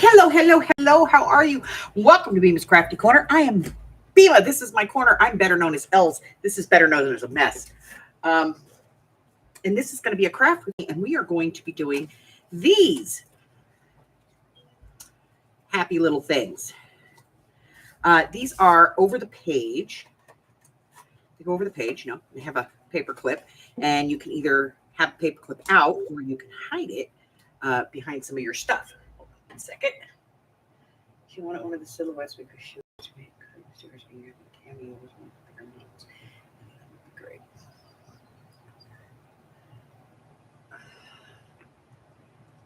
Hello. How are you? Welcome to Beema's Crafty Corner. I am Beema. This is my corner. I'm better known as Els. This is better known as a mess. And this is going to be a craft with me, and we are going to be doing these happy little things. These are over the page. They go over the page, they have a paper clip, and you can either have the paper clip out or you can hide it behind some of your stuff. Hold on 1 second. If you want to order the silhouettes, we could show it to me. Great.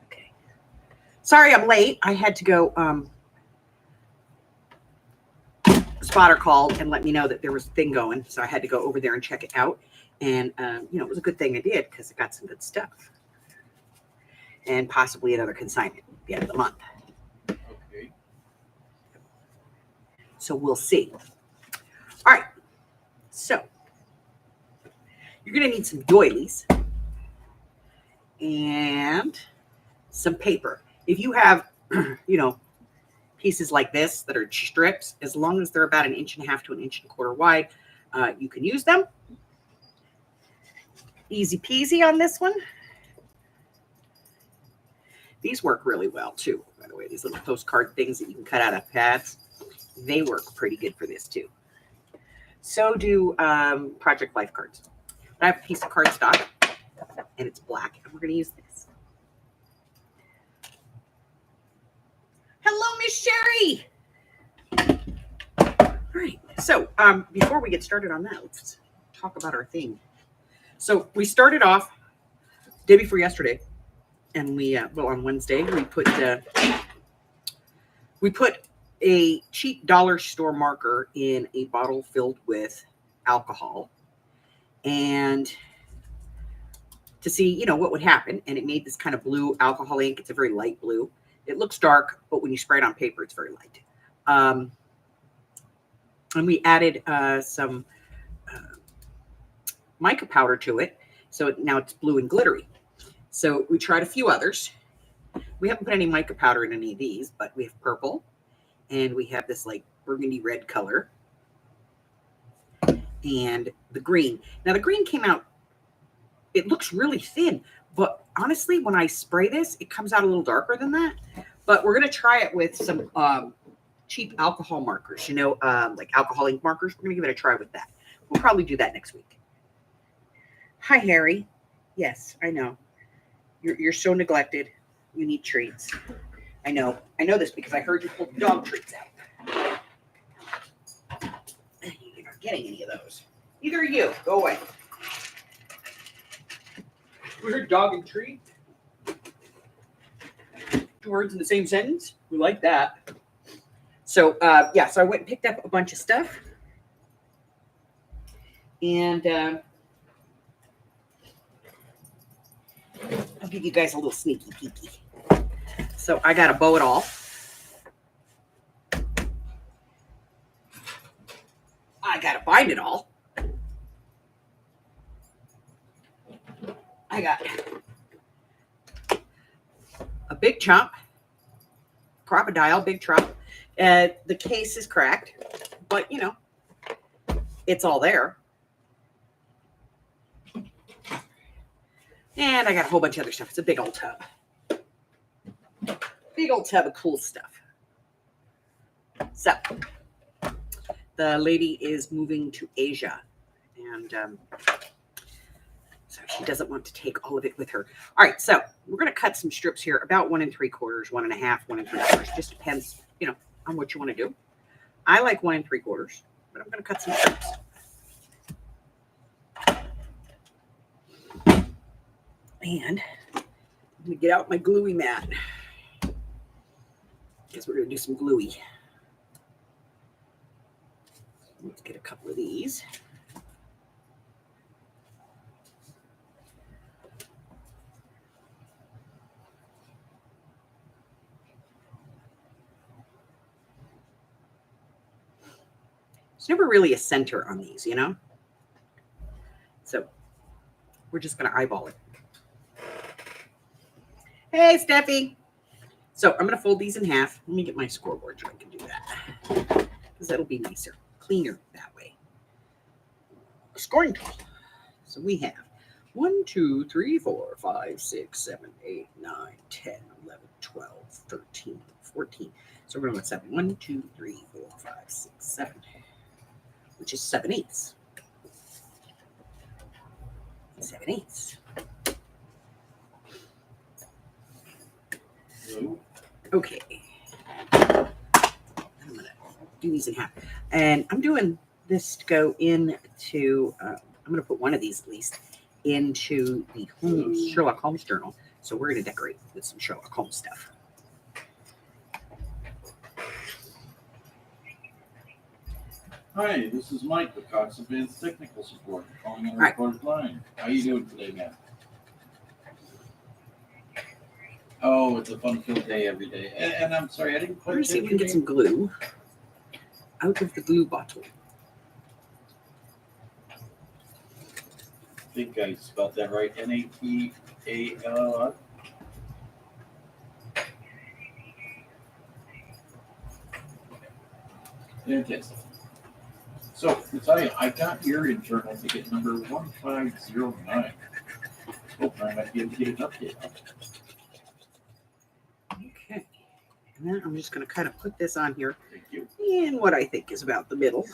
Okay. Sorry, I'm late. I had to go. Spotter called and let me know that there was a thing going, so I had to go over there and check it out. And it was a good thing I did because it got some good stuff, and possibly another consignment at the end of the month. Okay. So we'll see. All right. So you're going to need some doilies and some paper. If you have, pieces like this that are strips, as long as they're about 1.5 inches to 1.25 inches wide, you can use them. Easy peasy on this one. These work really well too, by the way. These little postcard things that you can cut out of pads, they work pretty good for this too. So do Project Life cards. I have a piece of cardstock, and it's black, and we're going to use this. Hello, Miss Sherry. All right. So before we get started on that, let's talk about our theme. So we started off day before yesterday, and we on Wednesday we put a cheap dollar store marker in a bottle filled with alcohol, and to see what would happen. And it made this kind of blue alcohol ink. It's a very light blue. It looks dark, but when you spray it on paper, it's very light. And we added some mica powder to it, so now it's blue and glittery. So we tried a few others. We haven't put any mica powder in any of these, but we have purple, and we have this like burgundy red color, and the green. Now the green came out, it looks really thin, but honestly, when I spray this, it comes out a little darker than that. But we're going to try it with some cheap alcohol markers, like alcohol ink markers. We're going to give it a try with that. We'll probably do that next week. Hi, Harry. Yes, I know. You're so neglected. You need treats. I know this because I heard you pull the dog treats out. You're not getting any of those. Neither are you. Go away. We heard dog and treat. 2 words in the same sentence. We like that. So, so I went and picked up a bunch of stuff. And I'll give you guys a little sneaky peeky. So I got to bow it all. I got to bind it all. I got a big chunk, crocodile, big chunk. The case is cracked, but it's all there. And I got a whole bunch of other stuff. It's a big old tub. Big old tub of cool stuff. So the lady is moving to Asia, and so she doesn't want to take all of it with her. All right, so we're going to cut some strips here, about 1 3/4, 1.5, 1 3/4. Just depends, on what you want to do. I like 1 3/4, but I'm going to cut some strips. And I'm going to get out my gluey mat, because we're going to do some gluey. Let's get a couple of these. There's never really a center on these, So we're just going to eyeball it. Hey, Steffi. So I'm going to fold these in half. Let me get my scoreboard so I can do that, because that'll be nicer, cleaner that way. A scoring tool. So we have 1, 2, 3, 4, 5, 6, 7, 8, 9, 10, 11, 12, 13, 14. So we're going with 7. 1, 2, 3, 4, 5, 6, 7, which is 7/8. 7/8. Okay. I'm going to do these in half. And I'm doing this to go into, I'm going to put one of these at least into the Sherlock Holmes journal. So we're going to decorate with some Sherlock Holmes stuff. Hi, this is Mike with Cox Advanced Technical Support, calling on the recorded line. How are you doing today, man? Oh, it's a fun-filled day every day. And I'm sorry, I didn't quite Let's see if we can get some glue out of the glue bottle. I think I spelled that right. Natal. Fantastic. So, to tell you, I got your internal ticket number 1509. Hope I might be able to get it updated. Okay. And then I'm just going to kind of put this on here. Thank you. In what I think is about the middle.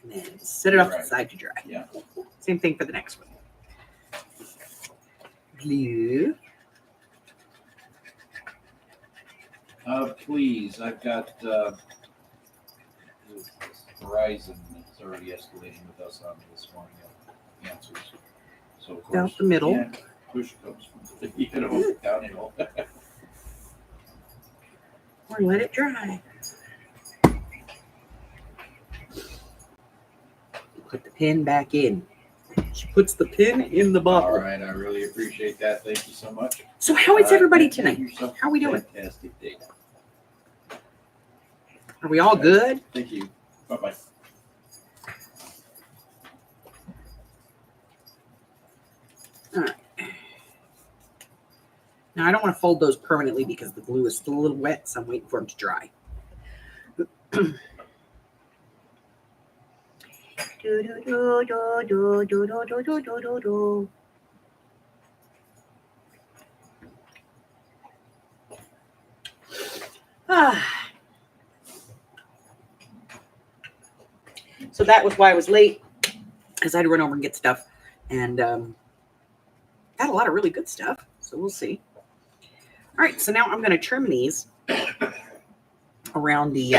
And then set it off to the side to dry. Yeah. Same thing for the next one. Glue. Please, I've got Verizon that's already escalating with us on this morning answers. So of course, Down the middle. Yeah, push comes from the downhill. Or let it dry. Put the pin back in. She puts the pin in the bottle. All right, I really appreciate that. Thank you so much. So how is everybody tonight? How are we doing? Fantastic day. Are we all good? Thank you. Bye-bye. All right. Now, I don't want to fold those permanently because the glue is still a little wet, so I'm waiting for them to dry. So that was why I was late, because I had to run over and get stuff, and got a lot of really good stuff. So we'll see. All right, so now I'm going to trim these around the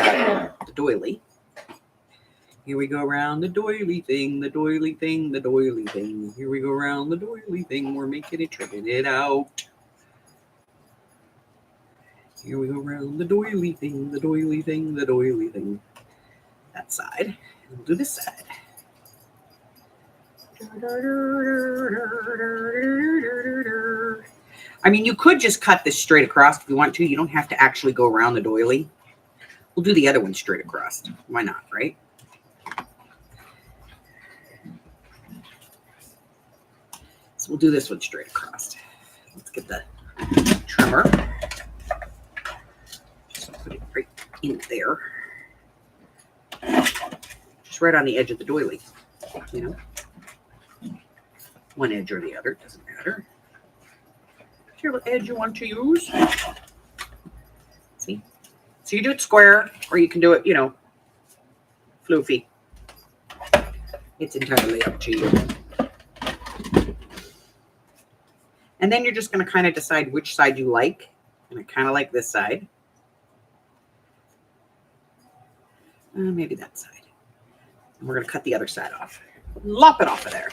doily. Here we go around the doily thing, the doily thing, the doily thing. Here we go around the doily thing. We're making it, trimming it out. Here we go around the doily thing, the doily thing, the doily thing. That side. We'll do this side. I mean, you could just cut this straight across if you want to. You don't have to actually go around the doily. We'll do the other one straight across. Why not, right? So we'll do this one straight across. Let's get the trimmer. Just put it right in there. Just right on the edge of the doily, you know. One edge or the other, doesn't matter. Whichever edge you want to use. See? So you do it square, or you can do it, you know, floofy. It's entirely up to you. And then you're just going to kind of decide which side you like. And I kind of like this side. Maybe that side. And we're going to cut the other side off. Lop it off of there.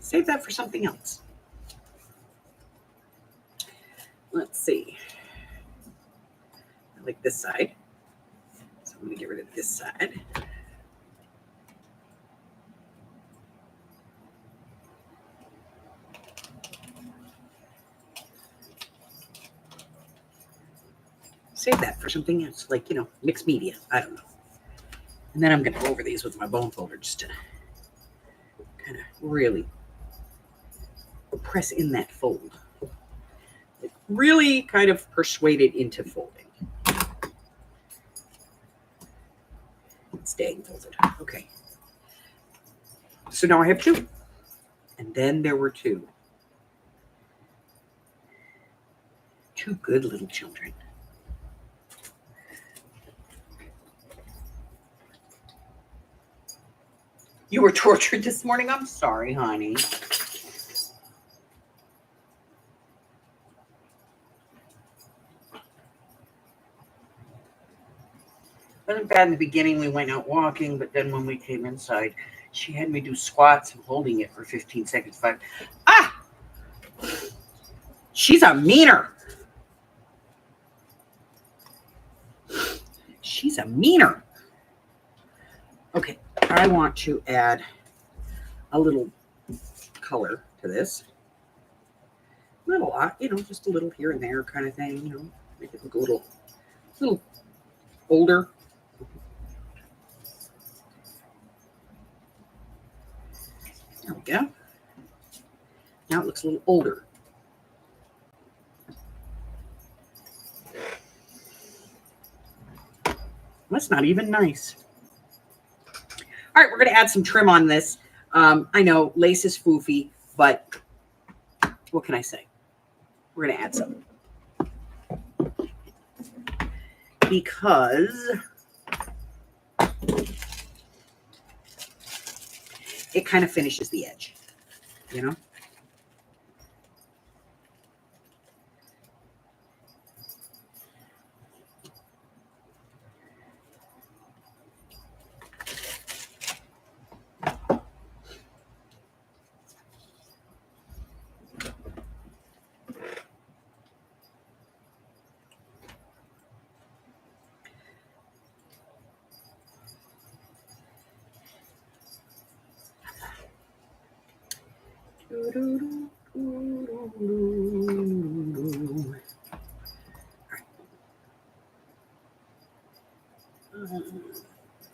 Save that for something else. Let's see. I like this side. So I'm going to get rid of this side. save that for something else, like, mixed media. I don't know. And then I'm going to go over these with my bone folder just to kind of really press in that fold. Like really kind of persuade it into folding. It's staying folded. Okay. So now I have 2. And then there were 2. 2 good little children. You were tortured this morning? I'm sorry, honey. It wasn't bad in the beginning. We went out walking, but then when we came inside, she had me do squats and holding it for 15 seconds. She's a meaner. She's a meaner. Okay, I want to add a little color to this. Not a lot, just a little here and there kind of thing, make it look a little older. There we go. Now it looks a little older. That's not even nice. All right, we're going to add some trim on this. I know lace is foofy, but what can I say? We're going to add some. Because it kind of finishes the edge,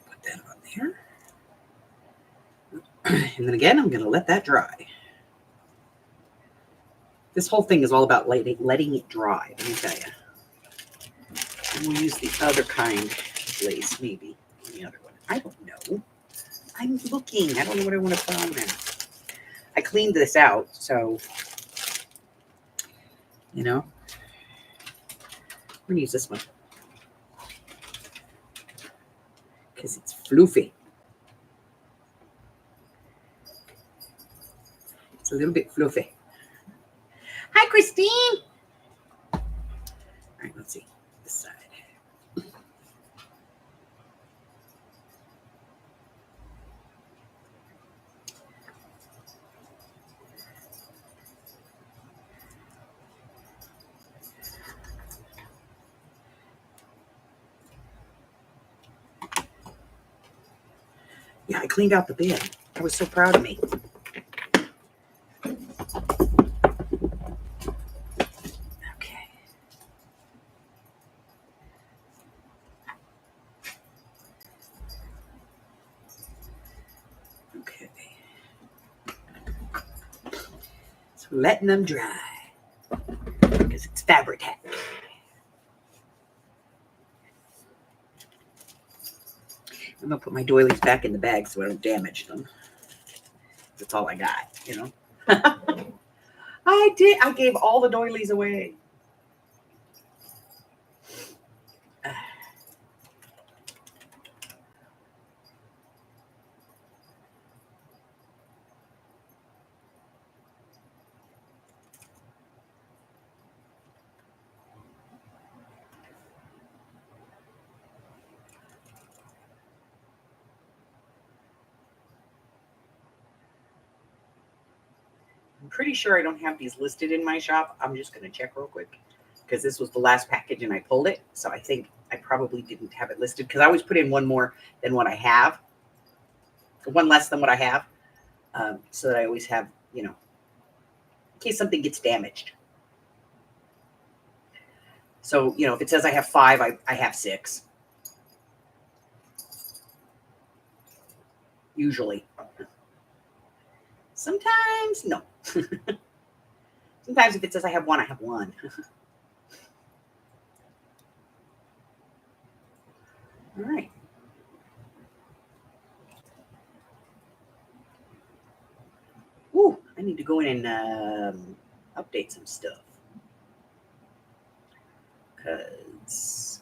Put that on there. And then again, I'm going to let that dry. This whole thing is all about letting it dry, let me tell you. And we'll use the other kind of lace, maybe, on the other one. I don't know. I'm looking. I don't know what I want to put on there. I cleaned this out, so, we're going to use this one. Because it's floofy. It's a little bit floofy. Hi, Christine. All right, let's see this side. Yeah, I cleaned out the bin. I was so proud of me. Okay. Okay. So letting them dry because it's Fabri-Tac. I'm going to put my doilies back in the bag so I don't damage them. That's all I got, I did. I gave all the doilies away. I'm pretty sure I don't have these listed in my shop. I'm just going to check real quick because this was the last package and I pulled it. So I think I probably didn't have it listed because I always put in one more than what I have. One less than what I have. So that I always have, in case something gets damaged. So, if it says I have 5, I have 6. Usually. Sometimes, no. Sometimes if it says I have 1, I have 1. All right. Ooh, I need to go in and update some stuff. Because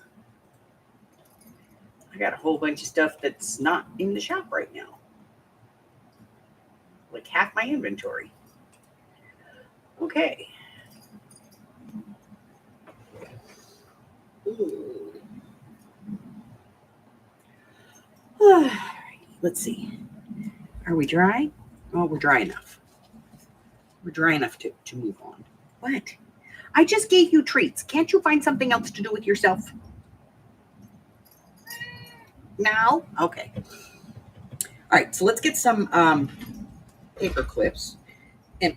I got a whole bunch of stuff that's not in the shop right now. Like half my inventory. Okay. Let's see. Are we dry? Oh, we're dry enough. We're dry enough to move on. What? I just gave you treats. Can't you find something else to do with yourself? Now? Okay. All right, so let's get some paper clips. And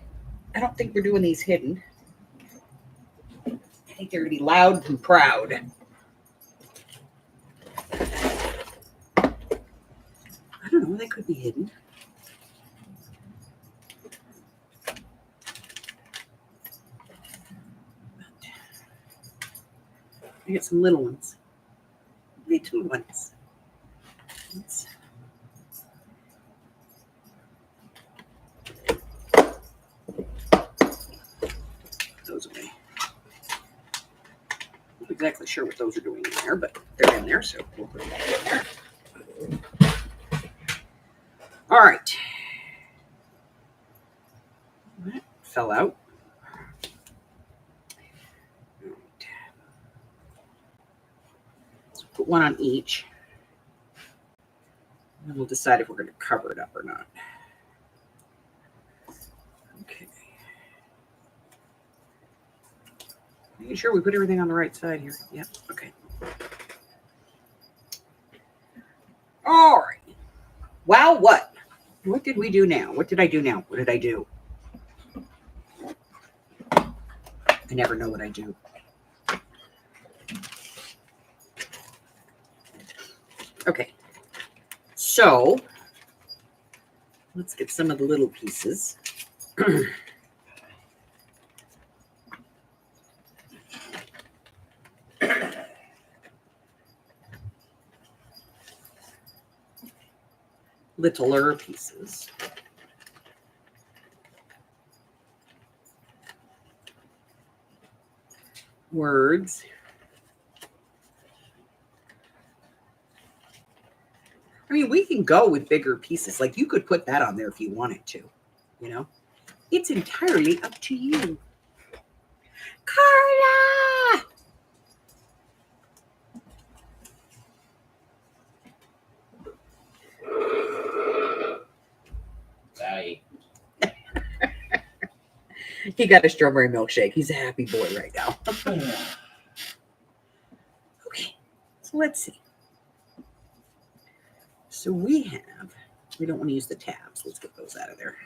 I don't think we're doing these hidden. I think they're going to be loud and proud. I don't know. They could be hidden. I get some little ones. Little ones. Let's those away. Not exactly sure what those are doing in there, but they're in there, so we'll put them in there. All right. That fell out. All right. Let's put one on each. And we'll decide if we're going to cover it up or not. Okay. Making sure we put everything on the right side here. Yep. Okay. All right. Wow, what? What did we do now? What did I do now? What did I do? I never know what I do. Okay. So let's get some of the little pieces. Littler pieces. Words. I mean, we can go with bigger pieces. Like you could put that on there if you wanted to, It's entirely up to you. Carla! Sorry. He got a strawberry milkshake. He's a happy boy right now. Okay, so let's see. So we don't want to use the tabs. Let's get those out of there.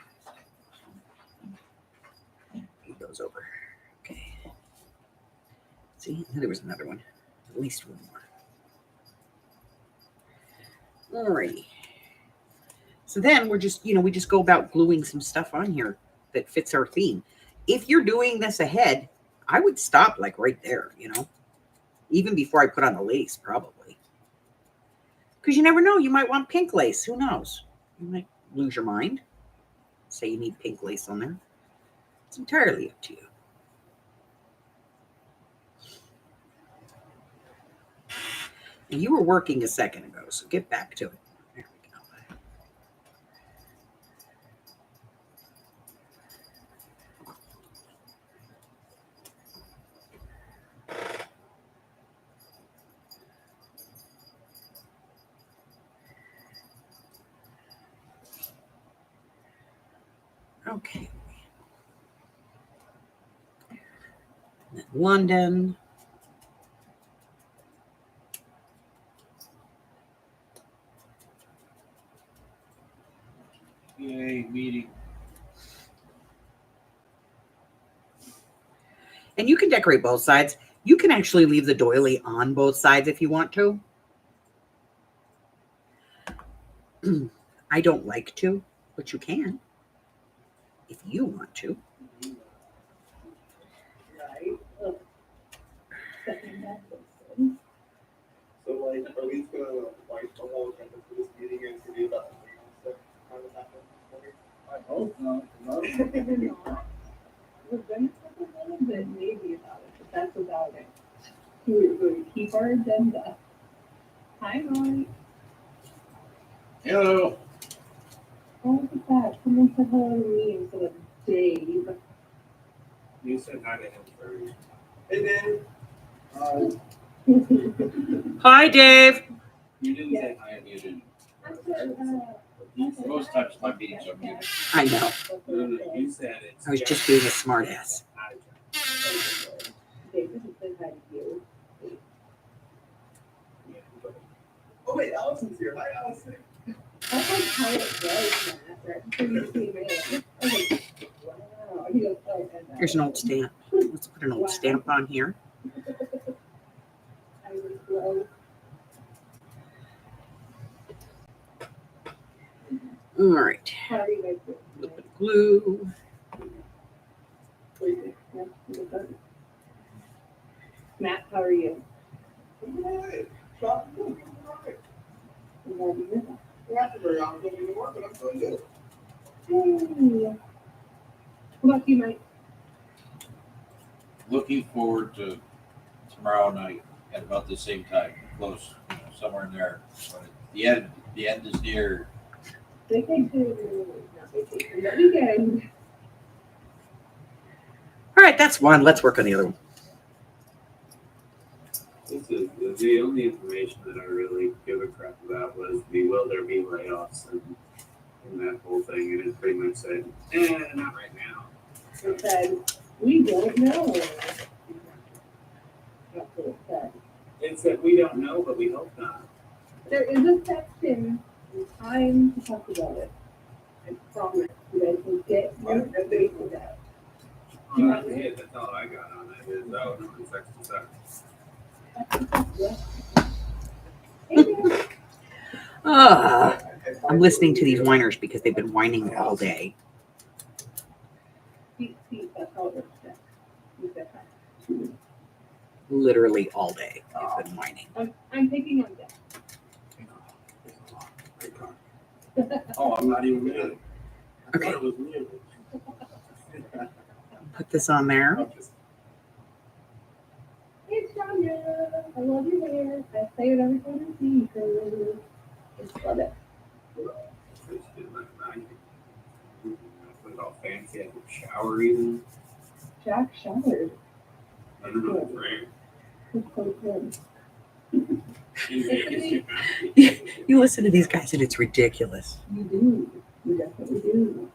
Move those over. Okay. See, there was another one. At least one more. Alrighty. So then we're just, we just go about gluing some stuff on here that fits our theme. If you're doing this ahead, I would stop like right there, even before I put on the lace, probably. Because you never know, you might want pink lace. Who knows? You might lose your mind. Say you need pink lace on there. It's entirely up to you. And you were working a second ago, so get back to it. There we go. Okay. London. Yay, meeting. And you can decorate both sides. You can actually leave the doily on both sides if you want to. I don't like to, but you can if you want to. Right. So, like, are we just gonna wipe the whole agenda for this meeting and to do about something else that kind of happened? I hope not. No. We're going to talk a little bit maybe about it, but that's about it. We're going to keep our agenda. Hi, Molly. Hello. Oh, look at that. Someone said hello to me instead of Dave. You said hi to him first. Hey, Dave. Hi, Dave. You didn't say hi, and you didn't. Most times my meetings are muted. I know. No, you said it. I was just being a smartass. Dave doesn't say hi to you. Oh, wait, Allison's here. Hi, Allison. That's like how it was, Matt, right before you came in. I was like, wow. He goes, oh, and Here's an old stamp. Let's put an old stamp on here. I was slow. All right. How are you guys A little doing? bit of glue. Matt, how are you? Hey, Sean, good. I'm glad to hear that. You're not very often going to work, but I'm doing good. Hey. How about you, Mike? Looking forward to tomorrow night at about the same time, close, somewhere in there. But the end is near. Vacation, not vacation, but weekend. All right, that's one. Let's work on the other one. This is the only information that I really give a crap about was the will there be layoffs and that whole thing, and it pretty much said, not right now. It said, we don't know. That's what it said. It said we don't know, but we hope not. There is a section in time to talk about it. I promise you guys will get your face with that. That's it. That's all I got on it. Is that was from sex to sex. I'm listening to these whiners because they've been whining all day. See, that's how it works. You said that. Literally all day. They've been whining. I'm picking on that. Oh, I'm not even muted. I Okay. thought it was muted. Put this on there. Hey, Sonia, I love your hair. I say it every time I see you. Just love it. Put it all fancy. I could shower even. Jack showered. I don't know. It's rare. It's so good. You listen to these guys and it's ridiculous. You do. You definitely do.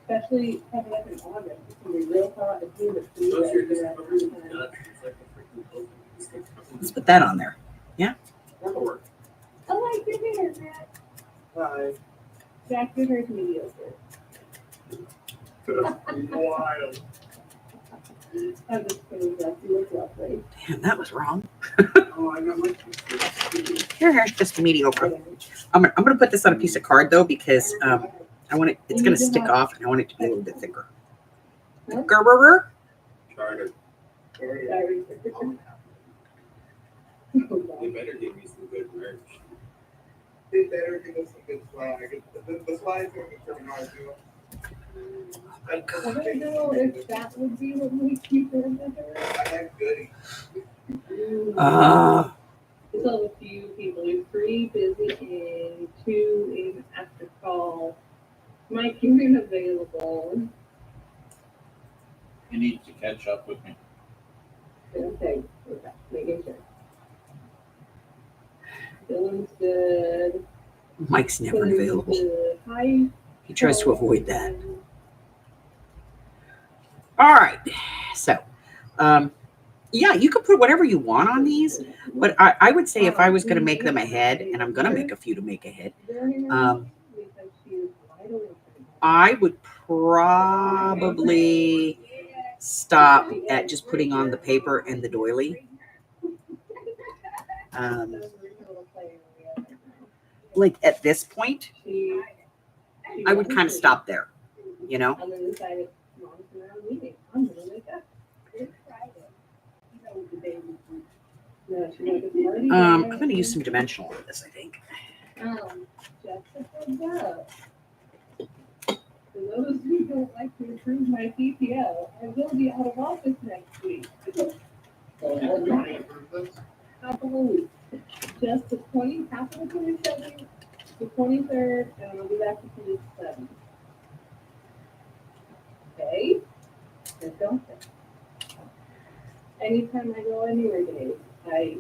Especially coming up in August. It's going to be real hot and humid. So Those are you're just at covered in that time. nuts. It's like a freaking open. Let's put that on there. That'll work. I like your hair, Matt. Hi. Jack, your hair is mediocre. Wild. I'm just kidding, Jack. You look lovely. Damn, that was wrong. Oh, I got my. Your hair's just mediocre. I'm gonna put this on a piece of card though because I want it. It's gonna stick off, and I want it to be a little bit thicker. Huh? Gerber. Charter. Sorry. They better give me some good merch. They better give us some good swag. The swag's going to determine how I do it. I don't know if that would be what makes you feel better. I have goodies. There's only a few people. You're 3 busy and 2 in after call. Mike, you're unavailable. You need to catch up with me. Okay, making sure. Dylan's good. Mike's never Dylan's available. good. Hi. He tries to avoid that. All right. So, yeah, you can put whatever you want on these, but I would say if I was going to make them a head, and I'm going to make a few to make a head, I would probably stop at just putting on the paper and the doily. Like at this point, I would kind of stop there, you know? And then decided, Mom's around meeting. I'm gonna wake up. It's Friday. No, she went to the party. I'm going to use some dimensional on this, I think. Just a heads up. For those who don't like to approve my PTO, I will be out of office next week. Half of a week. Just the 20, half of the 27th, the 23rd, and I'll be back to the 27th. Okay? And don't think. Anytime I go anywhere days, I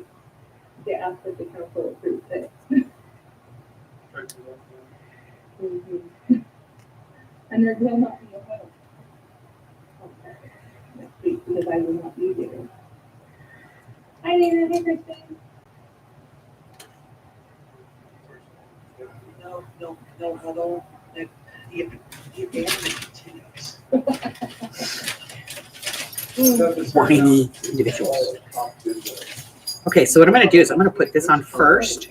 get asked if the council approves it. Mhm. And there will not be a vote. Okay. Next week, because I will not be there. Hi, Nina. Hey, Kristen. No, hello. The abandonment continues. Whiny individuals. Okay, so what I'm going to do is I'm going to put this on first.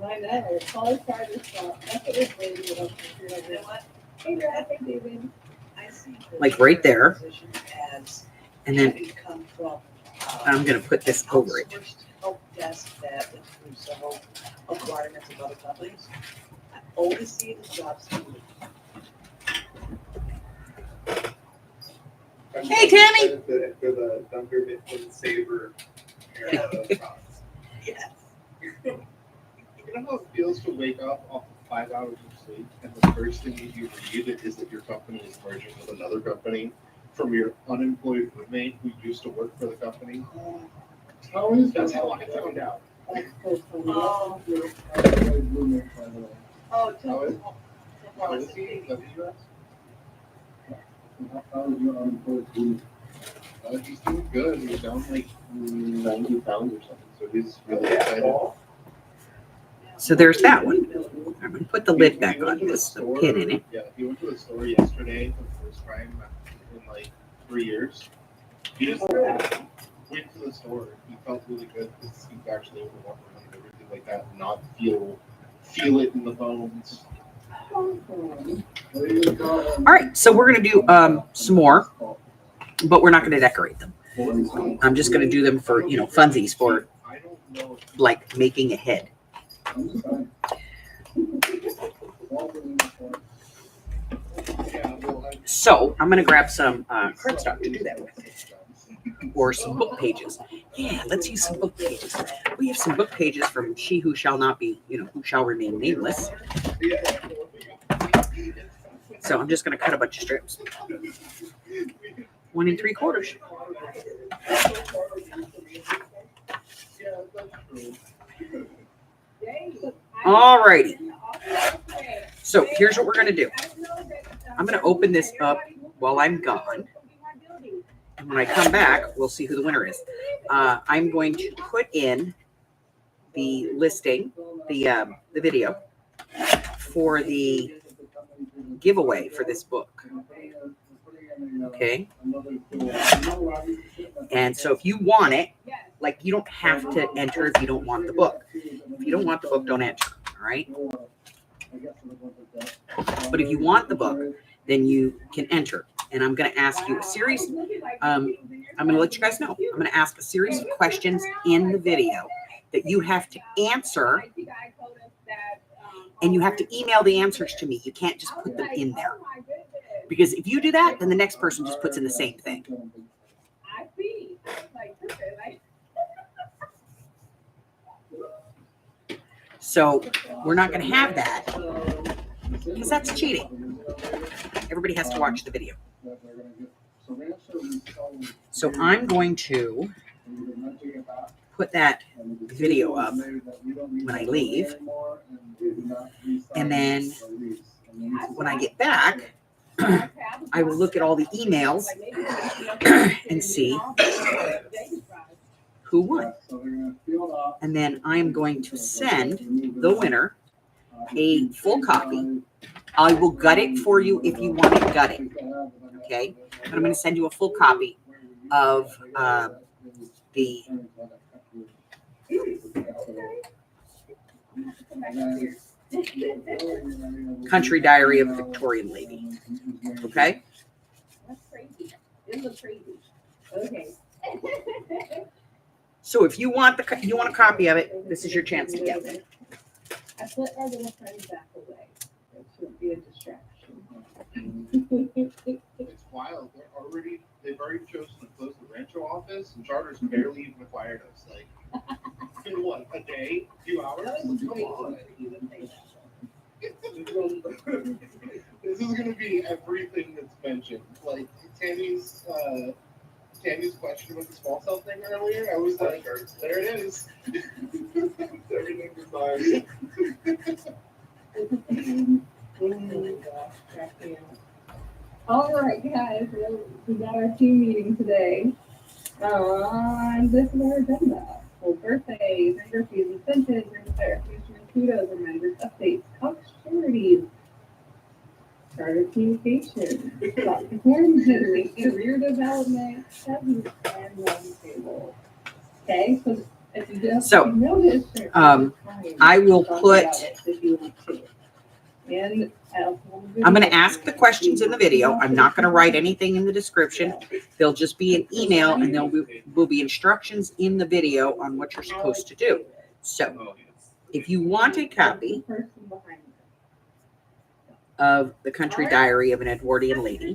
I know. College card is stuff. That's what it's waiting for. You know what? Hey, Brad. Hey, David. I see the Like right there. position as And then having come from, I'm going to put this over it. outsourced help desk that went through several requirements of other companies. I only see the jobs. Hey, Tammy. For the Dunker Mifflin Saber era of products. Yes. You know how it feels to wake up off of 5 hours of sleep and the first thing that you read is that your company is merging with another company from your unemployed roommate who used to work for the company? That's how I found out. That's so funny. Oh, How tell is- me. How is he? WS? He's doing good. He's down like 90 pounds or something. So he's really excited. So there's that one. I'm going to put the lid He back went on to the this, the store- pin in it. Yeah, he went to the store yesterday for the first time in like 3 years. He just went to the store. He felt really good because he was actually able to walk around and everything like that and not feel it in the bones. All right, so we're going to do some more, but we're not going to decorate them. I'm just going to do them for, funsies for I don't know if like making a head. So I'm going to grab some cardstock to do that with, or some book pages. Yeah, let's use some book pages. We have some book pages from She Who Shall Not Be, Who Shall Remain Nameless. So I'm just going to cut a bunch of strips. 1 3/4. All righty. So here's what we're going to do. I'm going to open this up while I'm gone. And when I come back, we'll see who the winner is. I'm going to put in the listing, the video for the giveaway for this book. Okay. And so if you want it, like you don't have to enter if you don't want the book. If you don't want the book, don't enter. All right. But if you want the book, then you can enter. And I'm going to ask you a series. I'm going to let you guys know. I'm going to ask a series of questions in the video that you have to answer. And you have to email the answers to me. You can't just put them in there. Because if you do that, then the next person just puts in the same thing. So we're not going to have that because that's cheating. Everybody has to watch the video. So I'm going to put that video up when I leave. And then when I get back, I will look at all the emails and see who won. And then I'm going to send the winner a full copy. I will gut it for you if you want it gutted. Okay. but I'm going to send you a full copy of the Country Diary of a Victorian Lady. Okay? That's crazy. It looks crazy. Okay. So if you want a copy of it, this is your chance to get it. I put our little friends back away. It should be a distraction. It's wild. They've already chosen to close the Rancho office, and Charter's barely even acquired us. Like, in what, a day? 2 hours? That was Come great on. for you to say that. This is gonna be everything that's mentioned. Like Tammy's question with the small cell thing earlier. I was like, there it is. Everything combined. Oh my gosh, crack me up. All right, guys, we got our team meeting today. And this is our agenda. Well, birthdays, vendor fees, incentives, ring clarification, kudos, reminders, updates, Cox charities, starter communication, stock performance, career development, seven, and one table. Okay, so if you just So, notice, I will put. if you want to. And I'm going to ask the questions in the video. I'm not going to write anything in the description. They'll just be an email, and there will be instructions in the video on what you're supposed to do. So, if you want a copy of the Country Diary of an Edwardian Lady,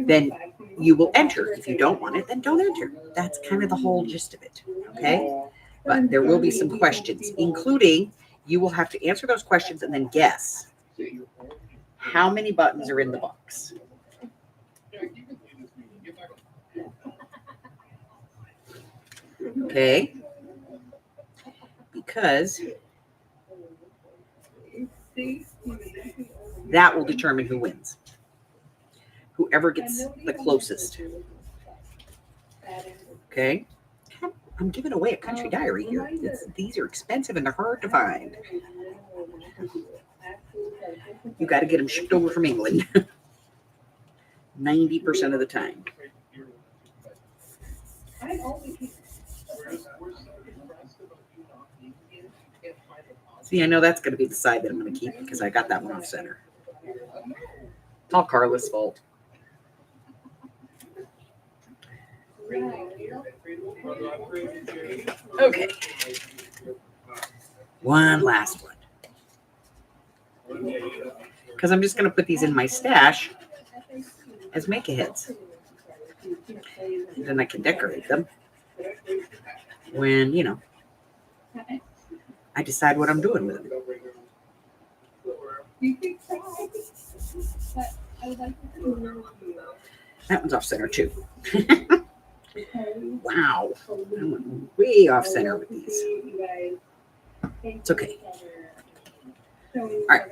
then you will enter. If you don't want it, then don't enter. That's kind of the whole gist of it. Okay? But there will be some questions, including you will have to answer those questions and then guess how many buttons are in the box. Okay? Because that will determine who wins. Whoever gets the closest. Okay? I'm giving away a Country Diary here. These are expensive and they're hard to find. You got to get them shipped over from England. 90% of the time. See, I know that's going to be the side that I'm going to keep because I got that one off center. It's all Carla's fault. Okay. One last one. Because I'm just going to put these in my stash as make-aheads. And then I can decorate them when, I decide what I'm doing with them. That one's off center too. Wow. I went way off center with these. It's okay. All right.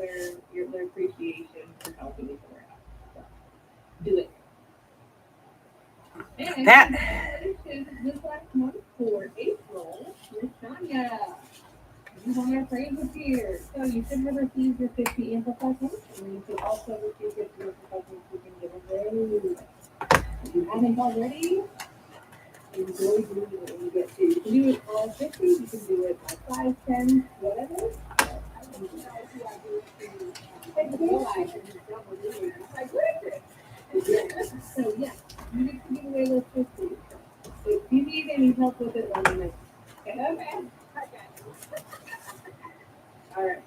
Your appreciation for helping each other out. Do it. And That. This last month for April, Miss Tanya. You want our praise with here. So you should have received your 50 Amplify points, and you should also receive 50 Amplify points you can give away. If you haven't already, enjoy doing it when you get to. You can do it all 50, you can do it by 5, 10, whatever. So yeah, you need to give away those 50. If you need any help with it, let me know. Okay. All right.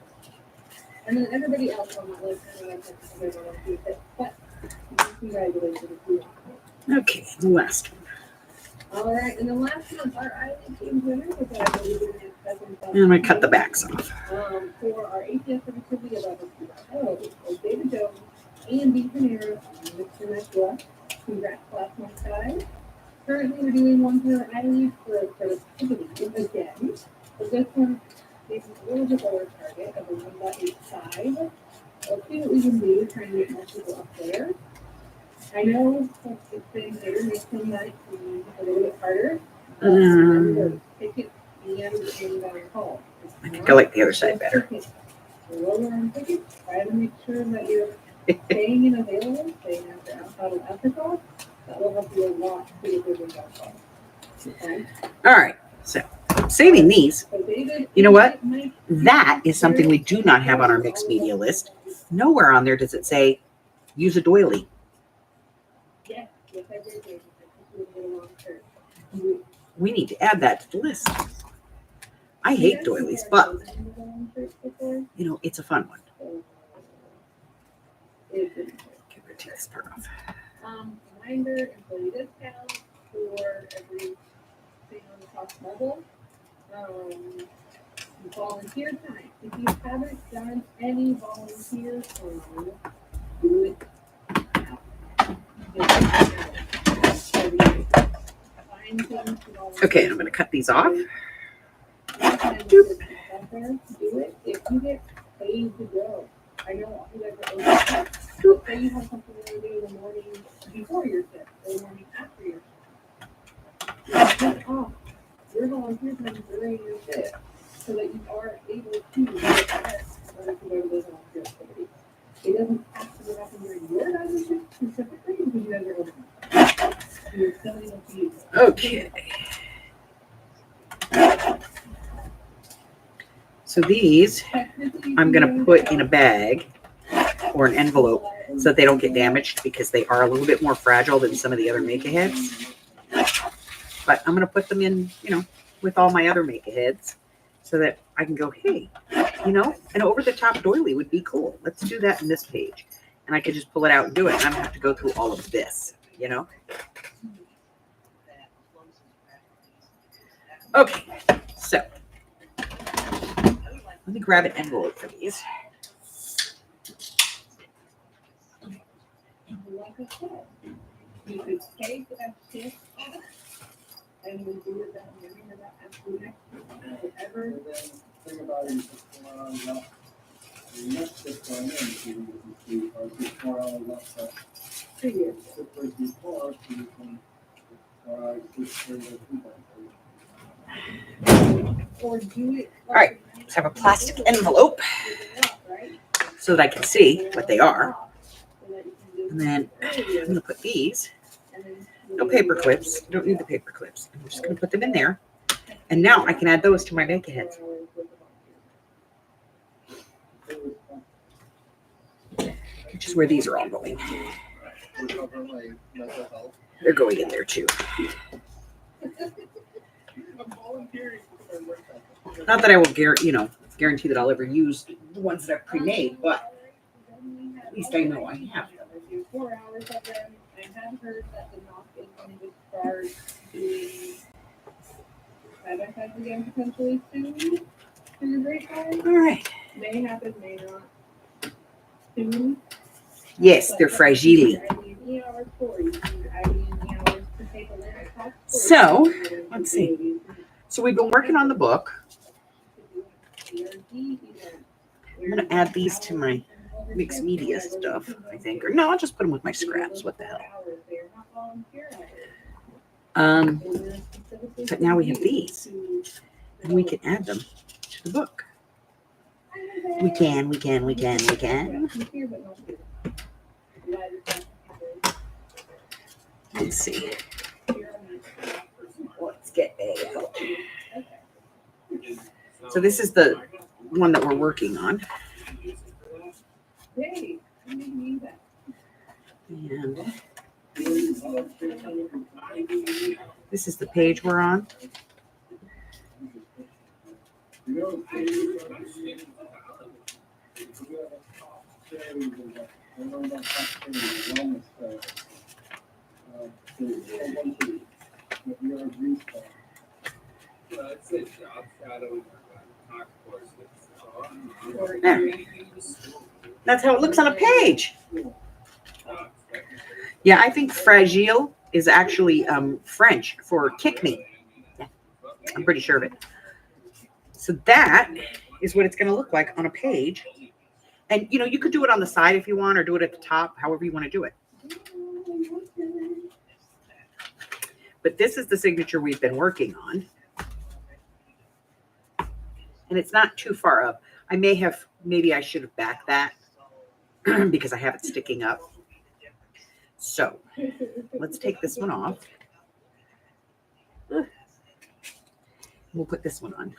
And then everybody else on that list, I know I said everyone else do it, but congratulations if you want. Okay, the last one. All right, and the last one, our Island Team winner, which I believe is And I'm going to cut the backs off. for our ATS activity of was David Jones, A&B Panera, and Mr. Nashua. Congrats, last month's guys. Currently, we're doing one for Island for productivity again. But this one is a little bit lower target of a 1.85. Let's see what we can do, trying to get more people up there. I know it's been here, makes some nights a little bit harder. Take it and call. I think I like the other side better. Lower on tickets, try to make sure that you're Staying in available, staying outside of Africa, that will help you a lot to get your window call. Okay? All right. So saving these. So David, You know what? Mike, That is something we do not have on our mixed media list. Nowhere on there does it say use a doily. Yes, yes, I did. We need to add that to the list. I hate doilies, but you know, it's a fun one. Okay, we'll take this part off. Reminder, employee discount for everything on the top level. Volunteer time. If you haven't done any volunteer time, do it now. Find things to volunteer. Okay, I'm going to cut these off. Do it if you get paid to go. I know you guys are over. Say you have something to do in the morning before your shift or the morning after your shift. Take off your volunteer time during your shift so that you are able to go ahead in order to go to those volunteer activities. It doesn't have to happen during your guys' shift specifically because you guys are over. You're still able to use it. Okay. So these I'm going to put in a bag or an envelope so that they don't get damaged because they are a little bit more fragile than some of the other make-aheads. But I'm going to put them in, you know, with all my other make-aheads so that I can go, hey, you know, an over-the-top doily would be cool. Let's do that in this page. And I could just pull it out and do it. And I don't have to go through all of this, you know. Okay, so let me grab an envelope for these. Like I said, you could take a shift off and we do it that morning or that afternoon, whatever. Thing about it is the next shift going in, you do 4 hours left. Previous. Before, so you can switch to the Or do it. All right, let's have a plastic envelope so that I can see what they are. And then I'm going to put these, no paper clips, don't need the paper clips. I'm just going to put them in there. And now I can add those to my make-aheads. Which is where these are all going. recover my mental health. They're going in there too. I'm volunteering for my work ethic. Not that I will guarantee that I'll ever use the ones that I've pre-made, but at least I know I have them. 4 hours of them. I have heard that the knock is going to start doing side-by-sides again potentially soon. For your grapevine. All right. May happen, may not. Soon. Yes, they're fragile. So, let's see. So we've been working on the book. I'm going to add these to my mixed media stuff, I think. Or no, I'll just put them with my scraps. What the hell? But now we have these. And we can add them to the book. We can. Let's see. Let's get out. So this is the one that we're working on. And this is the page we're on. There. That's how it looks on a page. Yeah, I think fragile is actually French for kick me. Yeah, I'm pretty sure of it. So that is what it's going to look like on a page. And, you know, you could do it on the side if you want, or do it at the top, however you want to do it. But this is the signature we've been working on. And it's not too far up. Maybe I should have backed that. because I have it sticking up. So let's take this one off. We'll put this one on.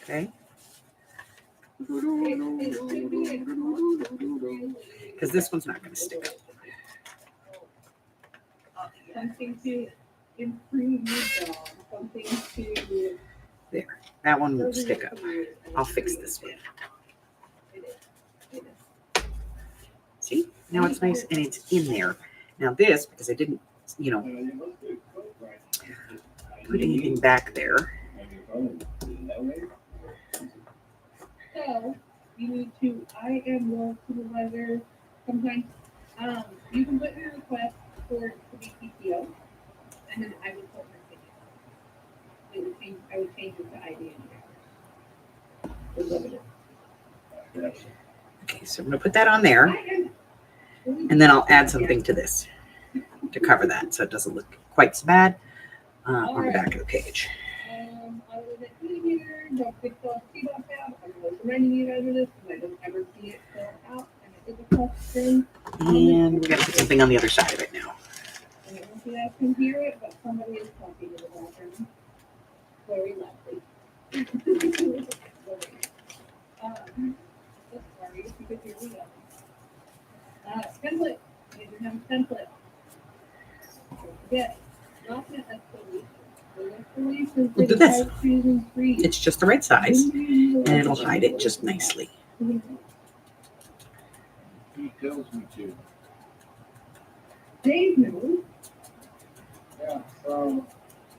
Okay. Because this one's not going to stick up. Something to improve your job. Something to. There. That one won't stick up. I'll fix this one. See? Now it's nice and it's in there. Now this, because I didn't, put anything back there. So you need to. I am your supervisor. Sometimes you can put in a request for it to be PTO, and then I would put my ticket. It would change. I would change it to ID and hours. Okay, so I'm going to put that on there. And then I'll add something to this to cover that so it doesn't look quite so bad on the back of the page. I was at here. Don't fix all the feedback out. I'm always reminding you guys of this because I don't ever see it fill out. And it is a question. And we got to put something on the other side of it now. And I don't know if you guys can hear it, but somebody is talking in the background. Very loudly. Sorry if you could hear me. Template. You can have a template. Yes. Document escalation. We'll do this. It's just the right size, and it'll hide it just nicely. He tells me to. Dave knows. Yeah, so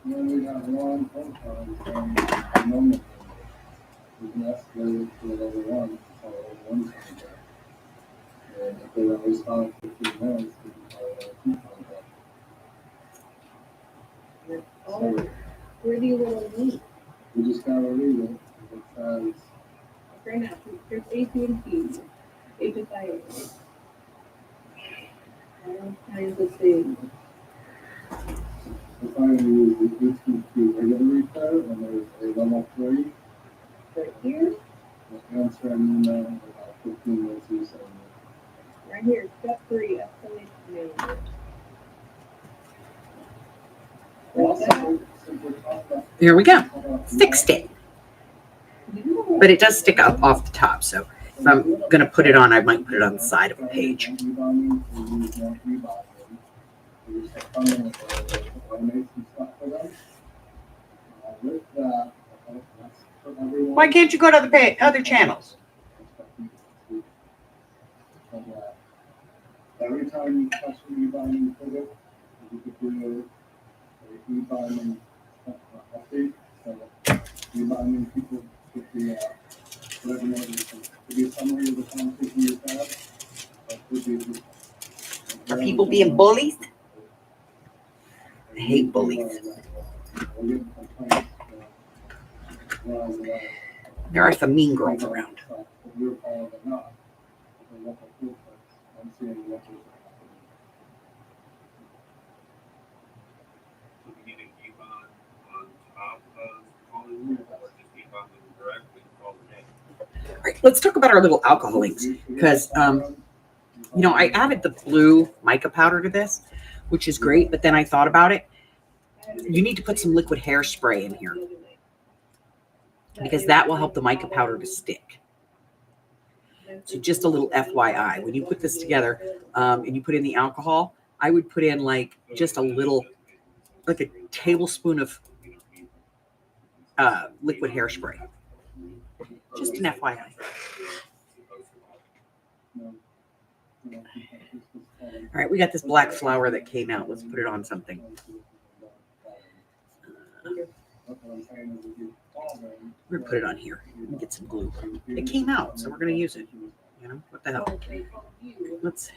when we have one phone call from a moment, we can escalate to level one, or level one contact. And if they don't respond in 15 minutes, we can call level two contact. Oh, where do you want to leave? We just gotta read it. It says, Right now, there's AT&T, HSIA. All kinds of things. if I use the HTTP regular repair, and there's a level 3, Right here, we'll answer an email in about 15 minutes or so. right here, step 3, escalation manager. There we go. Fixed it. But it does stick up off the top, so if I'm going to put it on, I might put it on the side of a page. Why can't you go to the other channels? Every time you touch an e-binding pivot, you could do an e-binding update. So e-binding people get the whatever name it could be a summary of the conversation you've had. Are people being bullies? I hate bullies. There are some mean girls around. All right, let's talk about our little alcohol links because, I added the blue mica powder to this, which is great. But then I thought about it. You need to put some liquid hairspray in here because that will help the mica powder to stick. So just a little FYI, when you put this together and you put in the alcohol, I would put in like just a little, like a tablespoon of liquid hairspray. Just an FYI. All right, we got this black flower that came out. Let's put it on something. We're gonna put it on here and get some glue. It came out, so we're gonna use it. What the hell? Let's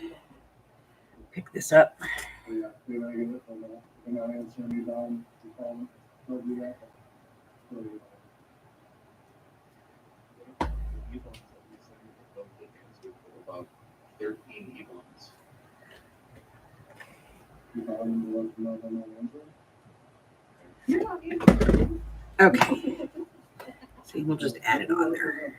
pick this up. About 13 e-bonds. Okay. See, we'll just add it on there.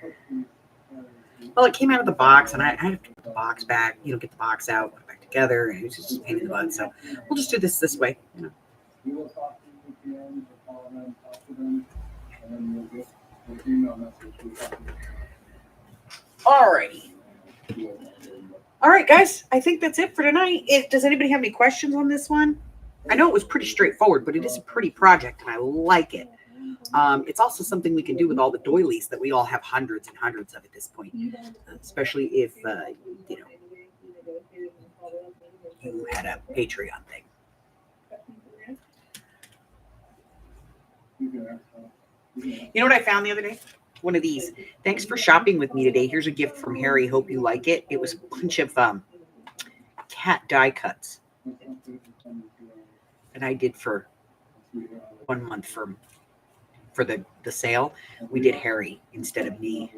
Well, it came out of the box, and I have to put the box back, get the box out, put it back together, and it's just a pain in the butt. So we'll just do this way. We will talk to them at the end, we'll call them, talk to them, and then we'll get an email message. We'll talk to them. Alrighty. All right, guys. I think that's it for tonight. Does anybody have any questions on this one? I know it was pretty straightforward, but it is a pretty project, and I like it. It's also something we can do with all the doilies that we all have hundreds and hundreds of at this point, especially if, you had a Patreon thing. You know what I found the other day? One of these. Thanks for shopping with me today. Here's a gift from Harry. Hope you like it. It was a bunch of cat die cuts that I did for 1 month for the sale. We did Harry instead of me.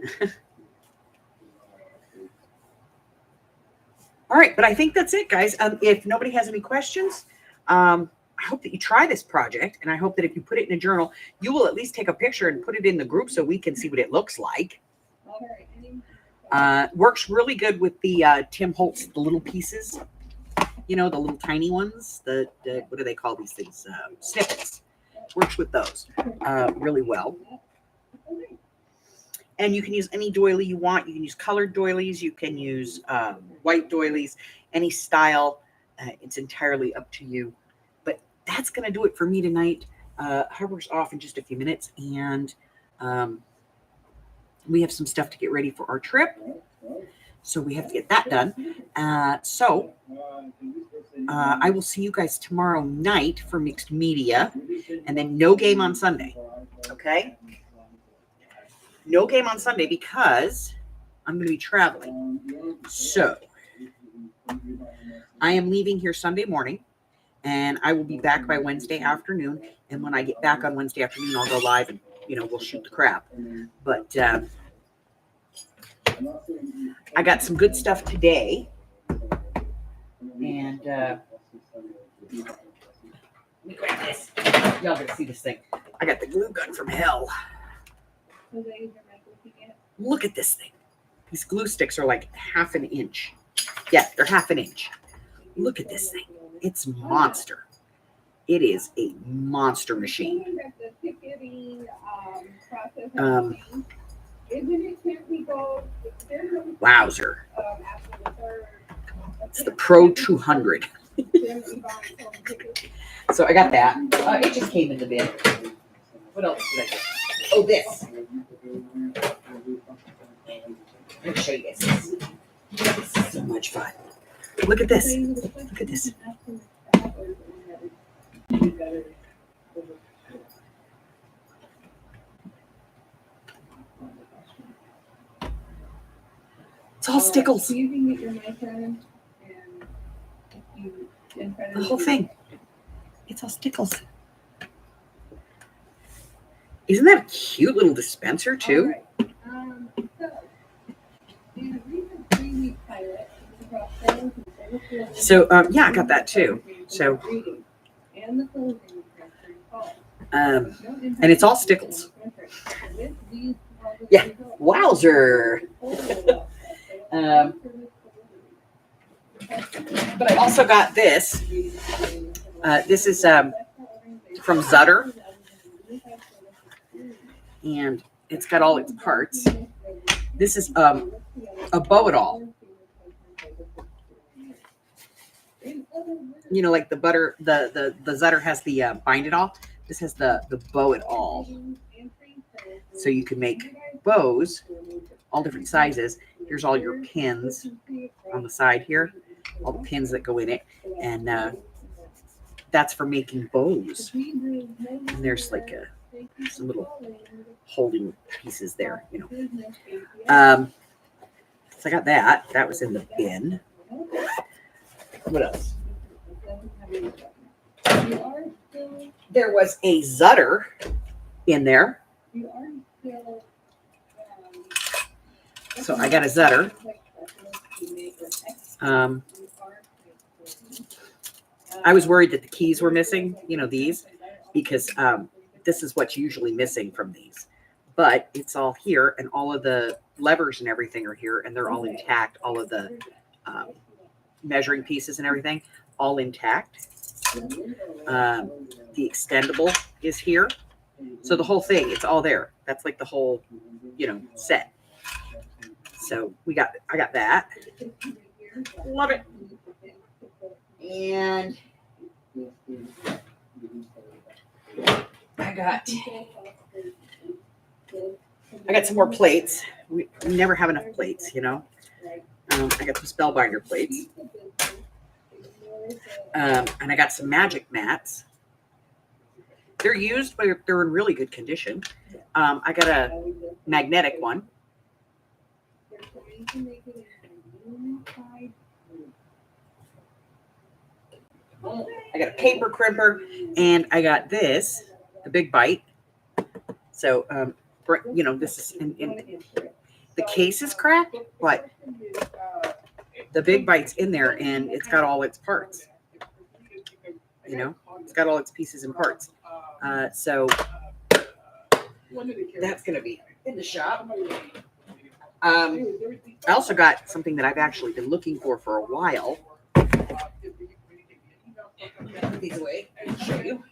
All right, but I think that's it, guys. If nobody has any questions, I hope that you try this project, and I hope that if you put it in a journal, you will at least take a picture and put it in the group so we can see what it looks like. Works really good with the Tim Holtz, the little pieces, the little tiny ones. The what do they call these things? Snippets. Works with those really well. And you can use any doily you want. You can use colored doilies. You can use white doilies, any style. It's entirely up to you. But that's going to do it for me tonight. Harper's off in just a few minutes. And we have some stuff to get ready for our trip. So we have to get that done. I will see you guys tomorrow night for mixed media. And then no game on Sunday. Okay? No game on Sunday because I'm going to be traveling. So I am leaving here Sunday morning, and I will be back by Wednesday afternoon. And when I get back on Wednesday afternoon, I'll go live and, we'll shoot the crap. But I got some good stuff today. And let me grab this. Y'all gonna see this thing. I got the glue gun from hell. Look at this thing. These glue sticks are like half an inch. Yeah, they're half an inch. Look at this thing. It's monster. It is a monster machine. Wowzer. It's the Pro 200. So I got that. It just came in the bin. What else did I get? Oh, this. Let me show you guys this. This is so much fun. Look at this. Look at this. It's all stickles. The whole thing. It's all stickles. Isn't that a cute little dispenser too? So yeah, I got that too. So and it's all stickles. Yeah, wowzer. But I also got this. This is from Zutter. And it's got all its parts. This is a bow-it-all. Like the butter, the Zutter has the bind it all. This has the bow-it-all. So you can make bows, all different sizes. Here's all your pins on the side here, all the pins that go in it, and that's for making bows. And there's like some little holding pieces there, So I got that. That was in the bin. What else? There was a Zutter in there. So I got a Zutter. I was worried that the keys were missing, these, because this is what's usually missing from these. But it's all here, and all of the levers and everything are here, and they're all intact. All of the measuring pieces and everything, all intact. The extendable is here. So the whole thing, it's all there. That's like the whole, set. So I got that. Love it. And I got some more plates. We never have enough plates, I got some spellbinder plates. And I got some magic mats. They're used, but they're in really good condition. I got a magnetic one. I got a paper crimper, and I got this, the Big Bite. So, this is in the case is cracked, but the Big Bite's in there, and it's got all its parts. It's got all its pieces and parts. So that's going to be in the shop. I also got something that I've actually been looking for a while. Put these away and show you.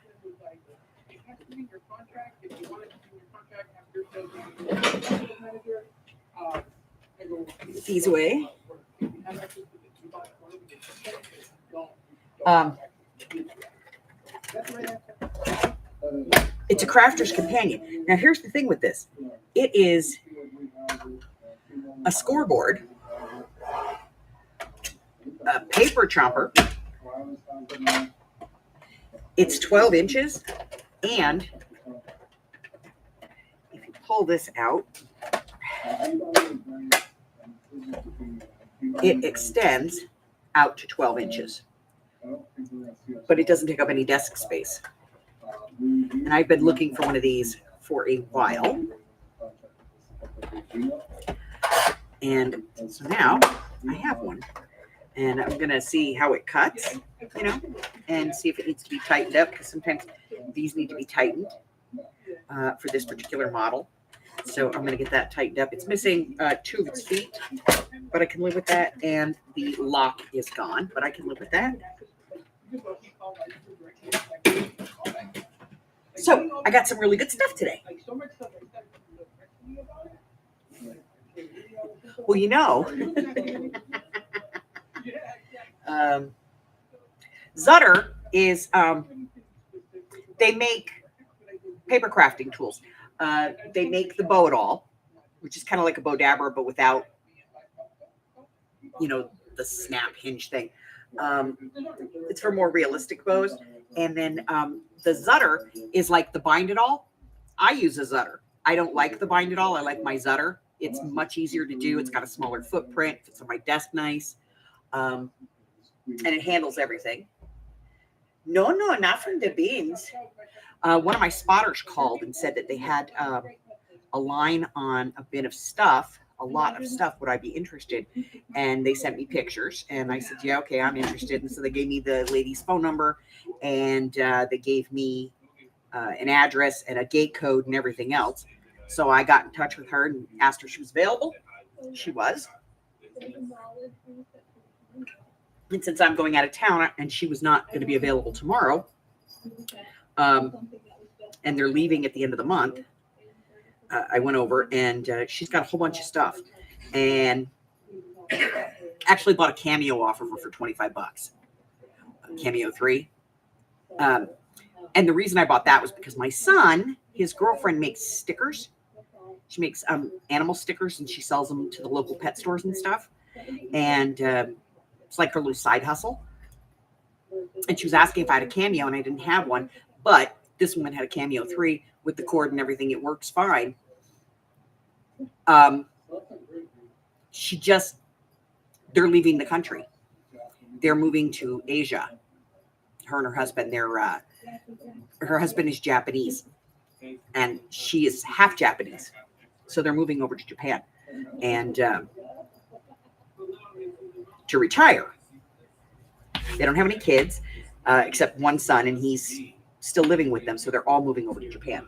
Put these away. It's a crafter's companion. Now, here's the thing with this. It is a scoreboard, a paper chomper. It's 12 inches, and if you pull this out, it extends out to 12 inches, but it doesn't take up any desk space. And I've been looking for one of these for a while. And so now I have one, and I'm going to see how it cuts, and see if it needs to be tightened up, because sometimes these need to be tightened for this particular model. So I'm going to get that tightened up. It's missing 2 of its feet, but I can live with that. And the lock is gone, but I can live with that. So I got some really good stuff today. Well, Zutter is, they make paper crafting tools. They make the bow it all, which is kind of like a bow dabber, but without, the snap hinge thing. It's for more realistic bows. And then the Zutter is like the bind it all. I use a Zutter. I don't like the bind it all. I like my Zutter. It's much easier to do. It's got a smaller footprint. Fits on my desk nice. And it handles everything. No, not from the beans. One of my spotters called and said that they had a line on a bit of stuff, a lot of stuff. Would I be interested? And they sent me pictures, and I said, yeah, okay, I'm interested. And so they gave me the lady's phone number, and they gave me an address and a gate code and everything else. So I got in touch with her and asked her if she was available. She was. And since I'm going out of town and she was not going to be available tomorrow, and they're leaving at the end of the month, I went over, and she's got a whole bunch of stuff, and actually bought a Cameo off of her for $25, Cameo 3. And the reason I bought that was because my son, his girlfriend makes stickers. She makes animal stickers, and she sells them to the local pet stores and stuff. And it's like her little side hustle. And she was asking if I had a Cameo, and I didn't have one. But this woman had a Cameo 3 with the cord and everything. It works fine. They're leaving the country. They're moving to Asia. Her and her husband, her husband is Japanese, and she is half Japanese. So they're moving over to Japan and to retire. They don't have any kids except one son, and he's still living with them. So they're all moving over to Japan.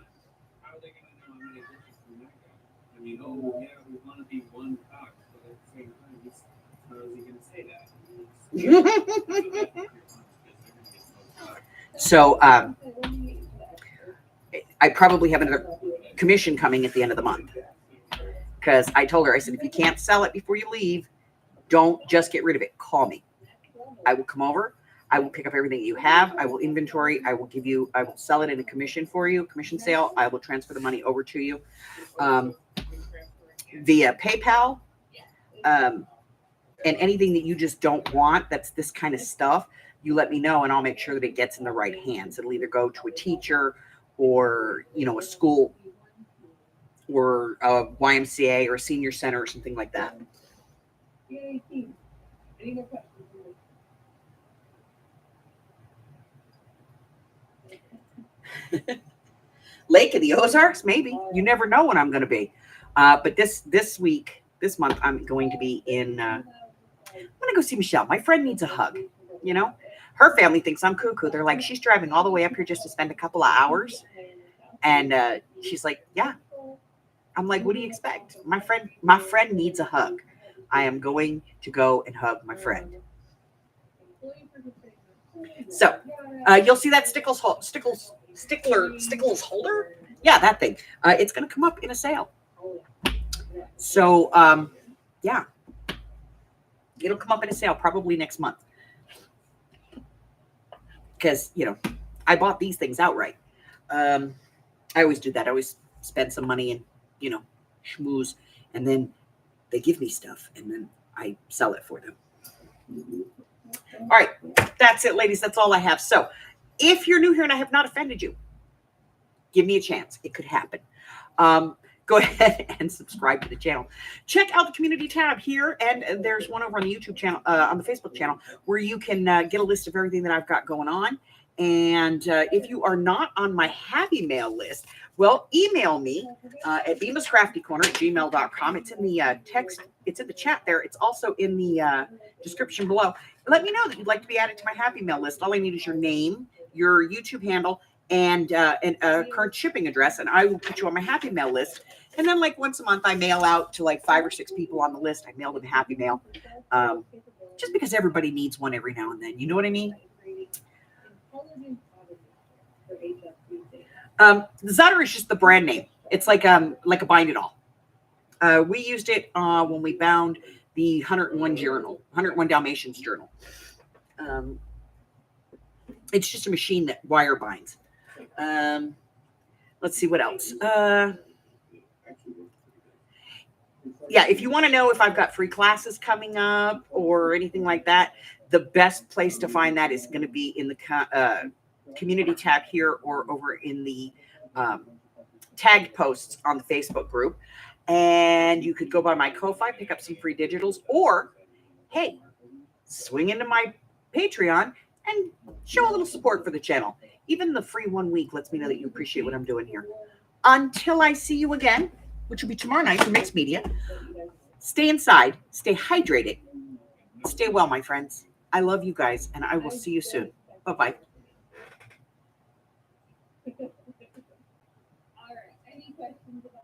me, oh, yeah, we want to be one cock, but at the same time, how is he going to say that? So I probably have another commission coming at the end of the month because I told her, I said, if you can't sell it before you leave, don't just get rid of it. Call me. I will come over. I will pick up everything you have. I will inventory. I will sell it in a commission for you, commission sale. I will transfer the money over to you via PayPal. And anything that you just don't want, that's this kind of stuff, you let me know and I'll make sure that it gets in the right hands. It'll either go to a teacher or, a school or a YMCA or a senior center or something like that. Yay, team. Any more questions? Lake of the Ozarks, maybe. You never know when I'm going to be. But this month, I'm going to be in. I'm going to go see Michelle. My friend needs a hug. Her family thinks I'm cuckoo. They're like, she's driving all the way up here just to spend a couple of hours, and she's like, yeah. I'm like, what do you expect? My friend needs a hug. I am going to go and hug my friend. So you'll see that Stickles holder. Yeah, that thing. It's going to come up in a sale. So yeah, it'll come up in a sale probably next month because I bought these things outright. I always do that. I always spend some money and schmooze, and then they give me stuff, and then I sell it for them. All right, that's it, ladies. That's all I have. So if you're new here and I have not offended you, give me a chance. It could happen. Go ahead and subscribe to the channel. Check out the community tab here, and there's one over on the YouTube channel, on the Facebook channel, where you can get a list of everything that I've got going on. And if you are not on my Happy Mail list, well, email me at bemiscraftycorner@gmail.com. It's in the text. It's in the chat there. It's also in the description below. Let me know that you'd like to be added to my Happy Mail list. All I need is your name, your YouTube handle, and a current shipping address, and I will put you on my Happy Mail list. And then, like, once a month, I mail out to like 5 or 6 people on the list. I mail them Happy Mail, just because everybody needs one every now and then. You know what I mean? Zutter is just the brand name. It's like a bind it all. We used it when we bound the 101 Dalmatians journal. It's just a machine that wire binds. Let's see what else. Yeah, if you want to know if I've got free classes coming up or anything like that, the best place to find that is going to be in the community tab here or over in the tagged posts on the Facebook group. And you could go by my Ko-Fi, pick up some free digitals, or, hey, swing into my Patreon and show a little support for the channel. Even the free 1 week lets me know that you appreciate what I'm doing here. Until I see you again, which will be tomorrow night for Mixed Media, stay inside, stay hydrated, stay well, my friends. I love you guys, and I will see you soon. Bye-bye. All right. Any questions about